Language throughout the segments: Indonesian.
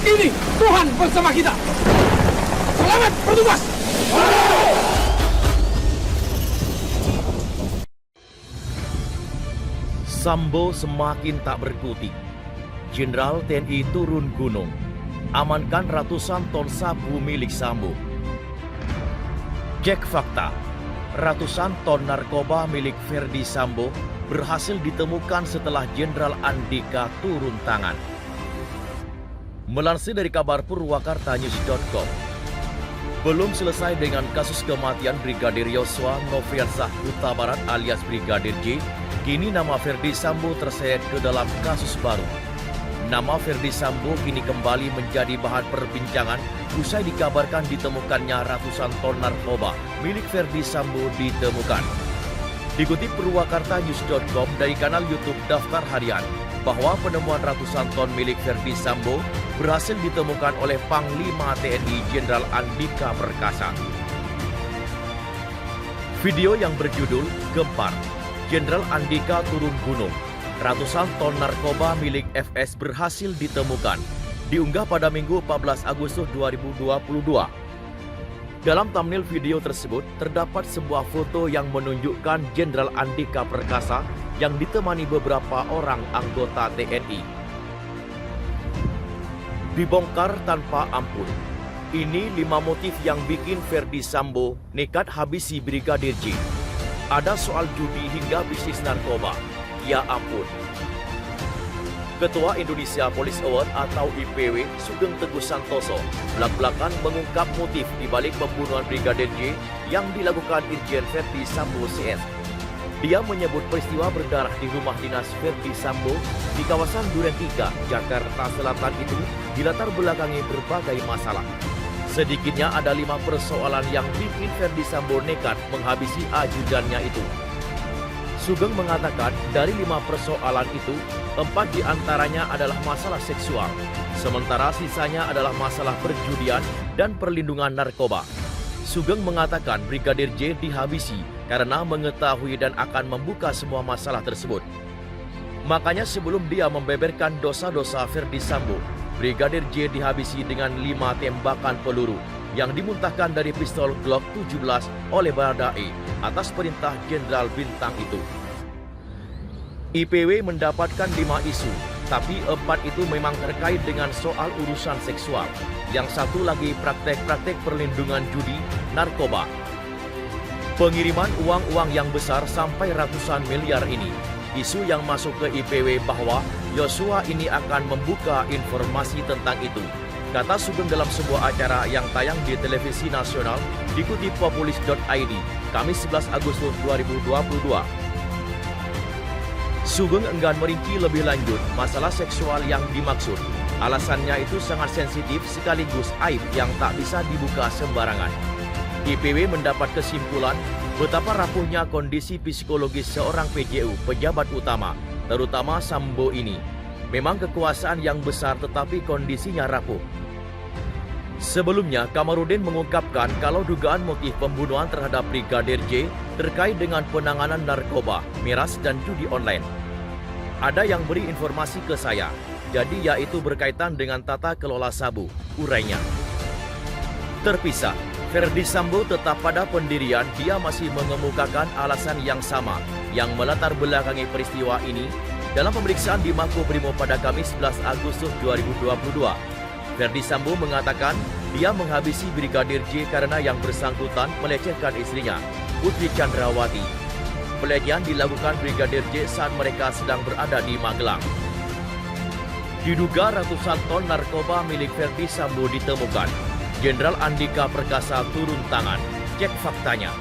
Yakini Tuhan bersama kita. Selamat bertugas. Sambo semakin tak berkutik. Jenderal TNI turun gunung, amankan ratusan ton sabu milik Sambo. Cek fakta, ratusan ton narkoba milik Ferdi Sambo berhasil ditemukan setelah Jenderal Andika turun tangan. Melansir dari kabar purwakartanews.com, belum selesai dengan kasus kematian Brigadir Yosua Nofriansah Huta Barat alias Brigadir J, kini nama Ferdi Sambo terseret ke dalam kasus baru. Nama Ferdi Sambo kini kembali menjadi bahan perbincangan usai dikabarkan ditemukannya ratusan ton narkoba milik Ferdi Sambo ditemukan. Dikutip purwakartanews.com dari kanal YouTube Daftar Harian, bahwa penemuan ratusan ton milik Ferdi Sambo berhasil ditemukan oleh Panglima TNI Jenderal Andika Perkasa. Video yang berjudul Gempar, Jenderal Andika turun gunung, ratusan ton narkoba milik FS berhasil ditemukan, diunggah pada Minggu 14 Agustus 2022. Dalam thumbnail video tersebut terdapat sebuah foto yang menunjukkan Jenderal Andika Perkasa yang ditemani beberapa orang anggota TNI. Dibongkar tanpa ampun. Ini 5 motif yang bikin Ferdi Sambo nekat habisi Brigadir J. Ada soal judi hingga bisnis narkoba. Ya ampun. Ketua Indonesia Police Award atau IPW Sugeng Teguh Santoso belak-belakan mengungkap motif dibalik pembunuhan Brigadir J yang dilakukan Irjen Ferdi Sambo CS. Dia menyebut peristiwa berdarah di rumah dinas Ferdi Sambo di kawasan Duren 3, Jakarta Selatan itu dilatar belakangi berbagai masalah. Sedikitnya ada 5 persoalan yang bikin Ferdi Sambo nekat menghabisi ajudannya itu. Sugeng mengatakan dari 5 persoalan itu, 4 diantaranya adalah masalah seksual, sementara sisanya adalah masalah perjudian dan perlindungan narkoba. Sugeng mengatakan Brigadir J dihabisi karena mengetahui dan akan membuka semua masalah tersebut. Makanya sebelum dia membeberkan dosa-dosa Ferdi Sambo, Brigadir J dihabisi dengan 5 tembakan peluru yang dimuntahkan dari pistol Glock 17 oleh Baradae atas perintah Jenderal Bintang itu. IPW mendapatkan 5 isu, tapi 4 itu memang terkait dengan soal urusan seksual. Yang satu lagi praktek-praktek perlindungan judi, narkoba. Pengiriman uang-uang yang besar sampai ratusan miliar ini, isu yang masuk ke IPW bahwa Yosua ini akan membuka informasi tentang itu, kata Sugeng dalam sebuah acara yang tayang di televisi nasional dikutip populis.id, Kamis 11 Agustus 2022. Sugeng enggan merinci lebih lanjut masalah seksual yang dimaksud. Alasannya itu sangat sensitif sekaligus aib yang tak bisa dibuka sembarangan. IPW mendapat kesimpulan betapa rapuhnya kondisi psikologis seorang PJU, pejabat utama, terutama Sambo ini. Memang kekuasaan yang besar tetapi kondisinya rapuh. Sebelumnya, Kamarudin mengungkapkan kalau dugaan motif pembunuhan terhadap Brigadir J terkait dengan penanganan narkoba, miras, dan judi online. Ada yang beri informasi ke saya, jadi yaitu berkaitan dengan tata kelola sabu, urainya. Terpisah, Ferdi Sambo tetap pada pendirian dia masih mengemukakan alasan yang sama yang melatar belakangi peristiwa ini dalam pemeriksaan di Makobrimob pada Kamis 11 Agustus 2022. Ferdi Sambo mengatakan dia menghabisi Brigadir J karena yang bersangkutan melecehkan istrinya, Putri Chandrawati. Pelecehan dilakukan Brigadir J saat mereka sedang berada di Magelang. Diduga ratusan ton narkoba milik Ferdi Sambo ditemukan. Jenderal Andika Perkasa turun tangan. Cek faktanya.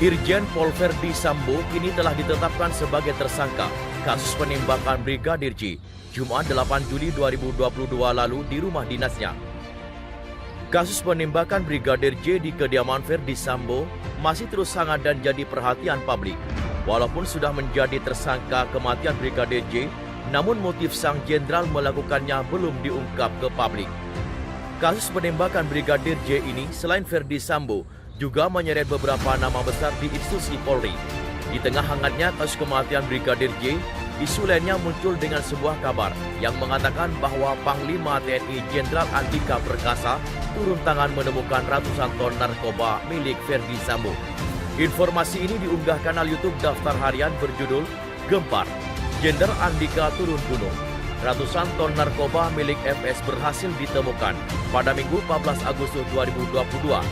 Irjen Pol Ferdi Sambo kini telah ditetapkan sebagai tersangka kasus penembakan Brigadir J Jumat 8 Juli 2022 lalu di rumah dinasnya. Kasus penembakan Brigadir J di kediaman Ferdi Sambo masih terus hangat dan jadi perhatian publik. Walaupun sudah menjadi tersangka kematian Brigadir J, namun motif sang jenderal melakukannya belum diungkap ke publik. Kasus penembakan Brigadir J ini selain Ferdi Sambo juga menyeret beberapa nama besar di institusi Polri. Di tengah hangatnya kasus kematian Brigadir J, Isu lainnya muncul dengan sebuah kabar yang mengatakan bahwa Panglima TNI Jenderal Andika Perkasa turun tangan menemukan ratusan ton narkoba milik Ferdi Sambo. Informasi ini diunggah kanal YouTube Daftar Harian berjudul Gempar, Jenderal Andika turun gunung. Ratusan ton narkoba milik FS berhasil ditemukan pada Minggu 14 Agustus 2022.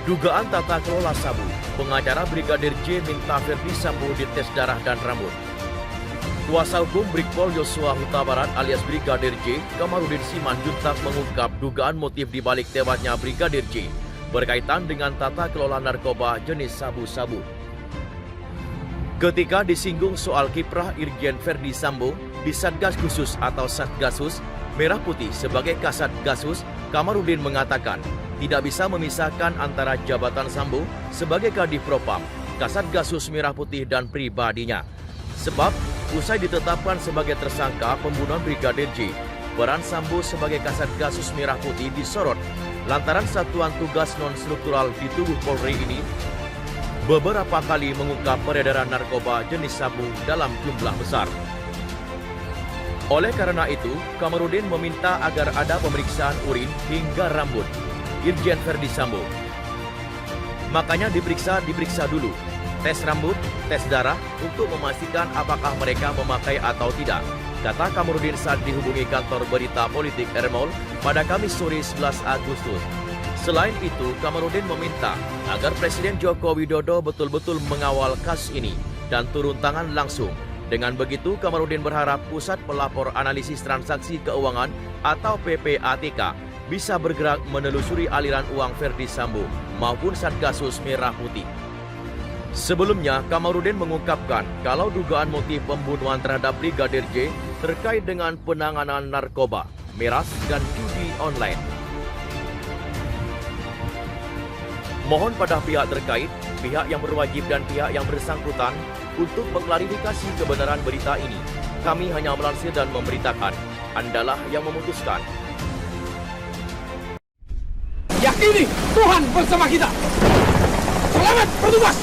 Dugaan tata kelola sabu, pengacara Brigadir J minta Ferdi Sambo dites darah dan rambut. Kuasa hukum Brigpol Yosua Huta Barat alias Brigadir J, Kamarudin Simanjuntak mengungkap dugaan motif dibalik tewasnya Brigadir J berkaitan dengan tata kelola narkoba jenis sabu-sabu. Ketika disinggung soal kiprah Irjen Ferdi Sambo di Satgas Khusus atau Satgasus Merah Putih sebagai Kasat Gasus, Kamarudin mengatakan tidak bisa memisahkan antara jabatan Sambo sebagai Kadif Propam, Kasat Gasus Merah Putih dan pribadinya. Sebab usai ditetapkan sebagai tersangka pembunuhan Brigadir J, peran Sambo sebagai Kasat Gasus Merah Putih disorot lantaran satuan tugas non-struktural di tubuh Polri ini beberapa kali mengungkap peredaran narkoba jenis sabu dalam jumlah besar. Oleh karena itu, Kamarudin meminta agar ada pemeriksaan urin hingga rambut Irjen Ferdi Sambo. Makanya diperiksa dulu. Tes rambut, tes darah untuk memastikan apakah mereka memakai atau tidak, kata Kamarudin saat dihubungi kantor berita politik Ermol pada Kamis sore 11 Agustus. Selain itu, Kamarudin meminta agar Presiden Joko Widodo betul-betul mengawal kasus ini dan turun tangan langsung. Dengan begitu, Kamarudin berharap Pusat Pelapor Analisis Transaksi Keuangan atau PPATK bisa bergerak menelusuri aliran uang Ferdi Sambo maupun Satgasus Merah Putih. Sebelumnya, Kamarudin mengungkapkan kalau dugaan motif pembunuhan terhadap Brigadir J terkait dengan penanganan narkoba, miras, dan judi online. Mohon pada pihak terkait, pihak yang berwajib dan pihak yang bersangkutan untuk mengklarifikasi kebenaran berita ini. Kami hanya melansir dan memberitakan. Andalah yang memutuskan. Yakini Tuhan bersama kita. Selamat bertugas.